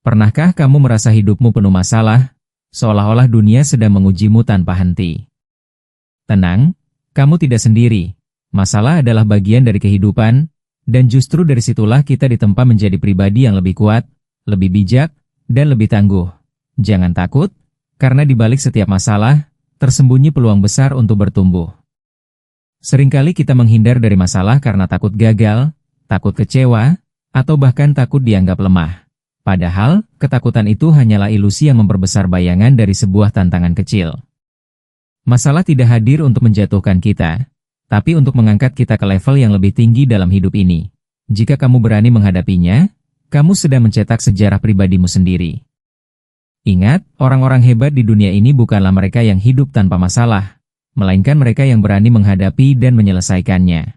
Pernahkah kamu merasa hidupmu penuh masalah, seolah-olah dunia sedang mengujimu tanpa henti? Tenang, kamu tidak sendiri. Masalah adalah bagian dari kehidupan, dan justru dari situlah kita ditempa menjadi pribadi yang lebih kuat, lebih bijak, dan lebih tangguh. Jangan takut, karena di balik setiap masalah, tersembunyi peluang besar untuk bertumbuh. Seringkali kita menghindar dari masalah karena takut gagal, takut kecewa, atau bahkan takut dianggap lemah. Padahal, ketakutan itu hanyalah ilusi yang memperbesar bayangan dari sebuah tantangan kecil. Masalah tidak hadir untuk menjatuhkan kita, tapi untuk mengangkat kita ke level yang lebih tinggi dalam hidup ini. Jika kamu berani menghadapinya, kamu sedang mencetak sejarah pribadimu sendiri. Ingat, orang-orang hebat di dunia ini bukanlah mereka yang hidup tanpa masalah, melainkan mereka yang berani menghadapi dan menyelesaikannya.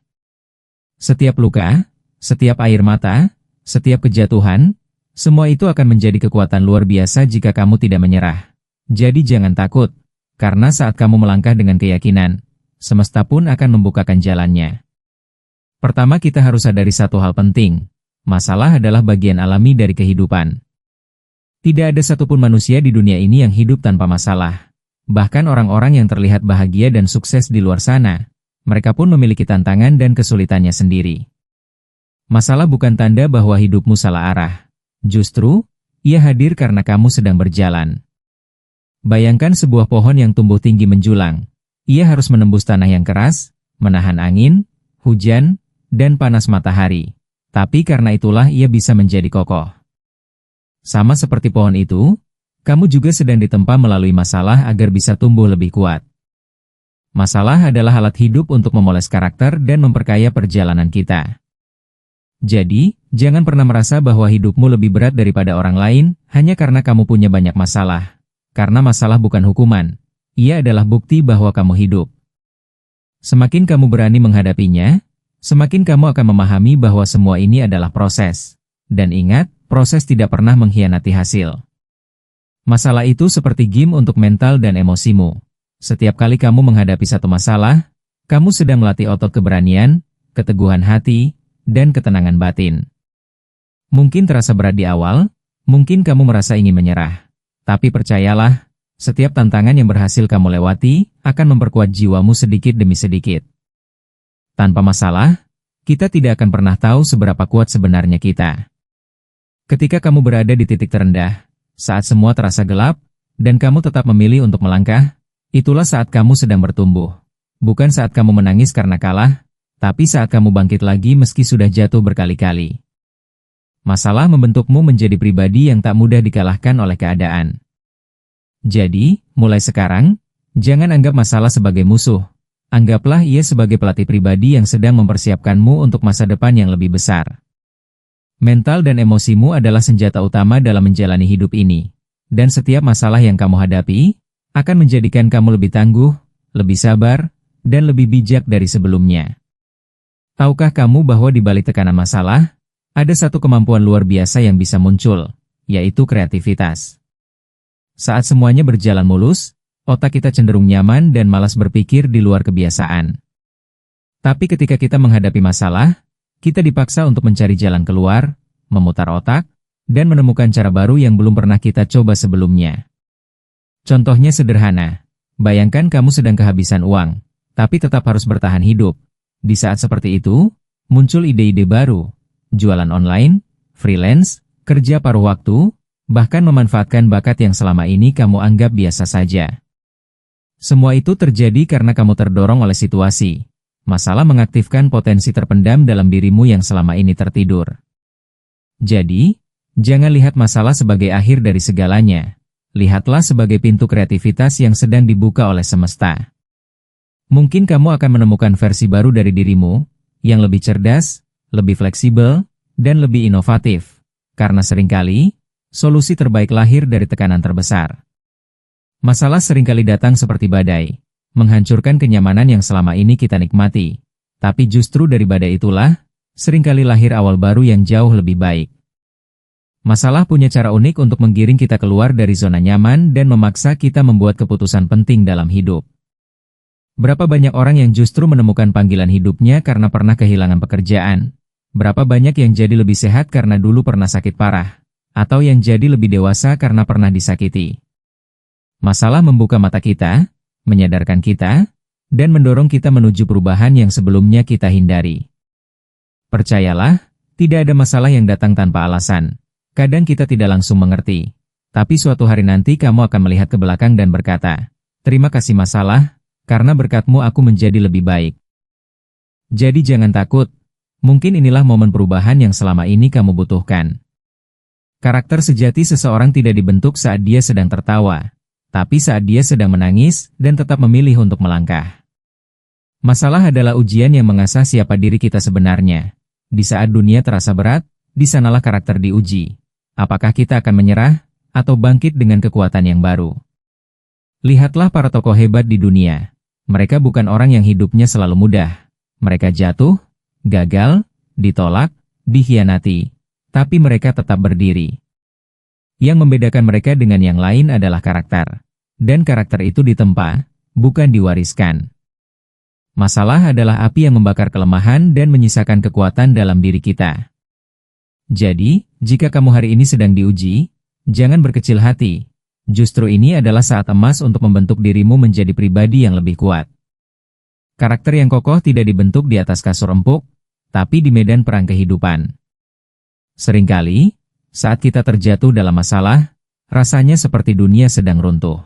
Setiap luka, setiap air mata, setiap kejatuhan, semua itu akan menjadi kekuatan luar biasa jika kamu tidak menyerah. Jadi jangan takut, karena saat kamu melangkah dengan keyakinan, semesta pun akan membukakan jalannya. Pertama kita harus sadari satu hal penting, masalah adalah bagian alami dari kehidupan. Tidak ada satupun manusia di dunia ini yang hidup tanpa masalah. Bahkan orang-orang yang terlihat bahagia dan sukses di luar sana, mereka pun memiliki tantangan dan kesulitannya sendiri. Masalah bukan tanda bahwa hidupmu salah arah. Justru, ia hadir karena kamu sedang berjalan. Bayangkan sebuah pohon yang tumbuh tinggi menjulang. Ia harus menembus tanah yang keras, menahan angin, hujan, dan panas matahari. Tapi karena itulah ia bisa menjadi kokoh. Sama seperti pohon itu, kamu juga sedang ditempa melalui masalah agar bisa tumbuh lebih kuat. Masalah adalah alat hidup untuk memoles karakter dan memperkaya perjalanan kita. Jadi, jangan pernah merasa bahwa hidupmu lebih berat daripada orang lain hanya karena kamu punya banyak masalah. Karena masalah bukan hukuman, ia adalah bukti bahwa kamu hidup. Semakin kamu berani menghadapinya, semakin kamu akan memahami bahwa semua ini adalah proses. Dan ingat, proses tidak pernah mengkhianati hasil. Masalah itu seperti game untuk mental dan emosimu. Setiap kali kamu menghadapi satu masalah, kamu sedang melatih otot keberanian, keteguhan hati, dan ketenangan batin. Mungkin terasa berat di awal, mungkin kamu merasa ingin menyerah. Tapi percayalah, setiap tantangan yang berhasil kamu lewati akan memperkuat jiwamu sedikit demi sedikit. Tanpa masalah, kita tidak akan pernah tahu seberapa kuat sebenarnya kita. Ketika kamu berada di titik terendah, saat semua terasa gelap, dan kamu tetap memilih untuk melangkah, itulah saat kamu sedang bertumbuh. Bukan saat kamu menangis karena kalah, tapi saat kamu bangkit lagi meski sudah jatuh berkali-kali. Masalah membentukmu menjadi pribadi yang tak mudah dikalahkan oleh keadaan. Jadi, mulai sekarang, jangan anggap masalah sebagai musuh. Anggaplah ia sebagai pelatih pribadi yang sedang mempersiapkanmu untuk masa depan yang lebih besar. Mental dan emosimu adalah senjata utama dalam menjalani hidup ini. Dan setiap masalah yang kamu hadapi, akan menjadikan kamu lebih tangguh, lebih sabar, dan lebih bijak dari sebelumnya. Tahukah kamu bahwa di balik tekanan masalah, ada satu kemampuan luar biasa yang bisa muncul, yaitu kreativitas. Saat semuanya berjalan mulus, otak kita cenderung nyaman dan malas berpikir di luar kebiasaan. Tapi ketika kita menghadapi masalah, kita dipaksa untuk mencari jalan keluar, memutar otak, dan menemukan cara baru yang belum pernah kita coba sebelumnya. Contohnya sederhana, bayangkan kamu sedang kehabisan uang, tapi tetap harus bertahan hidup. Di saat seperti itu, muncul ide-ide baru, jualan online, freelance, kerja paruh waktu, bahkan memanfaatkan bakat yang selama ini kamu anggap biasa saja. Semua itu terjadi karena kamu terdorong oleh situasi. Masalah mengaktifkan potensi terpendam dalam dirimu yang selama ini tertidur. Jadi, jangan lihat masalah sebagai akhir dari segalanya. Lihatlah sebagai pintu kreativitas yang sedang dibuka oleh semesta. Mungkin kamu akan menemukan versi baru dari dirimu, yang lebih cerdas, lebih fleksibel, dan lebih inovatif. Karena seringkali, solusi terbaik lahir dari tekanan terbesar. Masalah seringkali datang seperti badai, menghancurkan kenyamanan yang selama ini kita nikmati. Tapi justru dari badai itulah, seringkali lahir awal baru yang jauh lebih baik. Masalah punya cara unik untuk menggiring kita keluar dari zona nyaman dan memaksa kita membuat keputusan penting dalam hidup. Berapa banyak orang yang justru menemukan panggilan hidupnya karena pernah kehilangan pekerjaan? Berapa banyak yang jadi lebih sehat karena dulu pernah sakit parah? atau yang jadi lebih dewasa karena pernah disakiti. Masalah membuka mata kita, menyadarkan kita, dan mendorong kita menuju perubahan yang sebelumnya kita hindari. Percayalah, tidak ada masalah yang datang tanpa alasan. Kadang kita tidak langsung mengerti, tapi suatu hari nanti kamu akan melihat ke belakang dan berkata, "Terima kasih masalah, karena berkatmu aku menjadi lebih baik." Jadi jangan takut, mungkin inilah momen perubahan yang selama ini kamu butuhkan. Karakter sejati seseorang tidak dibentuk saat dia sedang tertawa, tapi saat dia sedang menangis dan tetap memilih untuk melangkah. Masalah adalah ujian yang mengasah siapa diri kita sebenarnya. Di saat dunia terasa berat, di sanalah karakter diuji. Apakah kita akan menyerah, atau bangkit dengan kekuatan yang baru? Lihatlah para tokoh hebat di dunia. Mereka bukan orang yang hidupnya selalu mudah. Mereka jatuh, gagal, ditolak, dikhianati. Tapi mereka tetap berdiri. Yang membedakan mereka dengan yang lain adalah karakter. Dan karakter itu ditempa, bukan diwariskan. Masalah adalah api yang membakar kelemahan dan menyisakan kekuatan dalam diri kita. Jadi, jika kamu hari ini sedang diuji, jangan berkecil hati. Justru ini adalah saat emas untuk membentuk dirimu menjadi pribadi yang lebih kuat. Karakter yang kokoh tidak dibentuk di atas kasur empuk, tapi di medan perang kehidupan. Seringkali, saat kita terjatuh dalam masalah, rasanya seperti dunia sedang runtuh.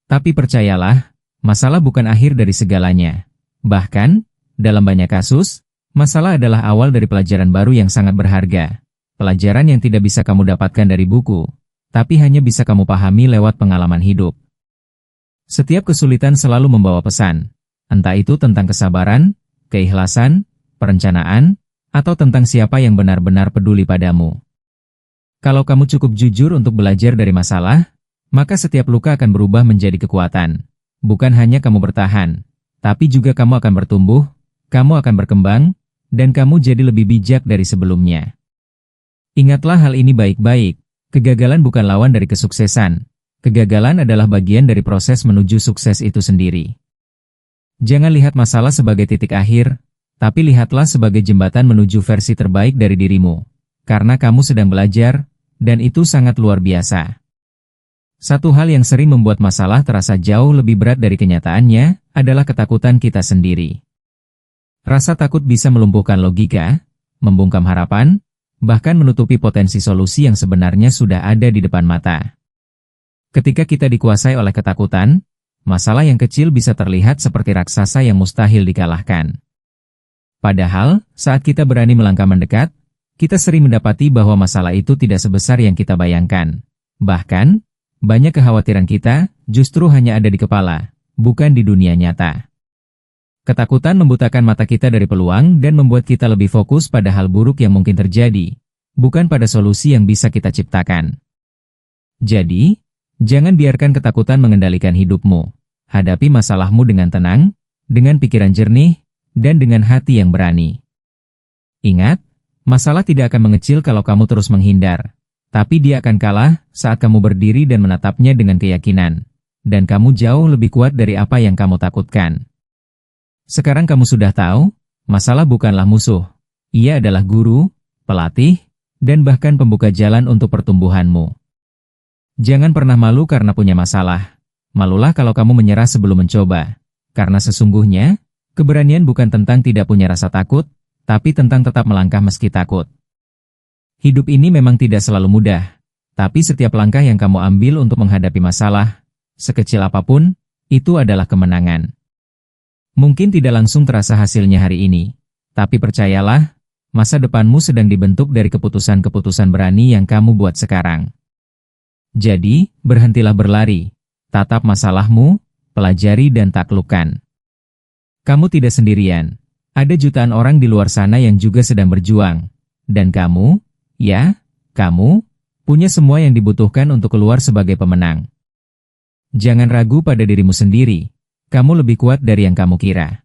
Tapi percayalah, masalah bukan akhir dari segalanya. Bahkan, dalam banyak kasus, masalah adalah awal dari pelajaran baru yang sangat berharga. Pelajaran yang tidak bisa kamu dapatkan dari buku, tapi hanya bisa kamu pahami lewat pengalaman hidup. Setiap kesulitan selalu membawa pesan, entah itu tentang kesabaran, keikhlasan, perencanaan, atau tentang siapa yang benar-benar peduli padamu. Kalau kamu cukup jujur untuk belajar dari masalah, maka setiap luka akan berubah menjadi kekuatan. Bukan hanya kamu bertahan, tapi juga kamu akan bertumbuh, kamu akan berkembang, dan kamu jadi lebih bijak dari sebelumnya. Ingatlah hal ini baik-baik, kegagalan bukan lawan dari kesuksesan. Kegagalan adalah bagian dari proses menuju sukses itu sendiri. Jangan lihat masalah sebagai titik akhir, tapi lihatlah sebagai jembatan menuju versi terbaik dari dirimu. Karena kamu sedang belajar, dan itu sangat luar biasa. Satu hal yang sering membuat masalah terasa jauh lebih berat dari kenyataannya, adalah ketakutan kita sendiri. Rasa takut bisa melumpuhkan logika, membungkam harapan, bahkan menutupi potensi solusi yang sebenarnya sudah ada di depan mata. Ketika kita dikuasai oleh ketakutan, masalah yang kecil bisa terlihat seperti raksasa yang mustahil dikalahkan. Padahal, saat kita berani melangkah mendekat, kita sering mendapati bahwa masalah itu tidak sebesar yang kita bayangkan. Bahkan, banyak kekhawatiran kita justru hanya ada di kepala, bukan di dunia nyata. Ketakutan membutakan mata kita dari peluang dan membuat kita lebih fokus pada hal buruk yang mungkin terjadi, bukan pada solusi yang bisa kita ciptakan. Jadi, jangan biarkan ketakutan mengendalikan hidupmu. Hadapi masalahmu dengan tenang, dengan pikiran jernih, dan dengan hati yang berani. Ingat, masalah tidak akan mengecil kalau kamu terus menghindar, tapi dia akan kalah saat kamu berdiri dan menatapnya dengan keyakinan. Dan kamu jauh lebih kuat dari apa yang kamu takutkan. Sekarang kamu sudah tahu, masalah bukanlah musuh. Ia adalah guru, pelatih, dan bahkan pembuka jalan untuk pertumbuhanmu. Jangan pernah malu karena punya masalah. Malulah kalau kamu menyerah sebelum mencoba. Karena sesungguhnya, keberanian bukan tentang tidak punya rasa takut, tapi tentang tetap melangkah meski takut. Hidup ini memang tidak selalu mudah, tapi setiap langkah yang kamu ambil untuk menghadapi masalah, sekecil apapun, itu adalah kemenangan. Mungkin tidak langsung terasa hasilnya hari ini, tapi percayalah, masa depanmu sedang dibentuk dari keputusan-keputusan berani yang kamu buat sekarang. Jadi, berhentilah berlari, tatap masalahmu, pelajari dan taklukkan. Kamu tidak sendirian, ada jutaan orang di luar sana yang juga sedang berjuang, dan kamu, ya, kamu, punya semua yang dibutuhkan untuk keluar sebagai pemenang. Jangan ragu pada dirimu sendiri. Kamu lebih kuat dari yang kamu kira.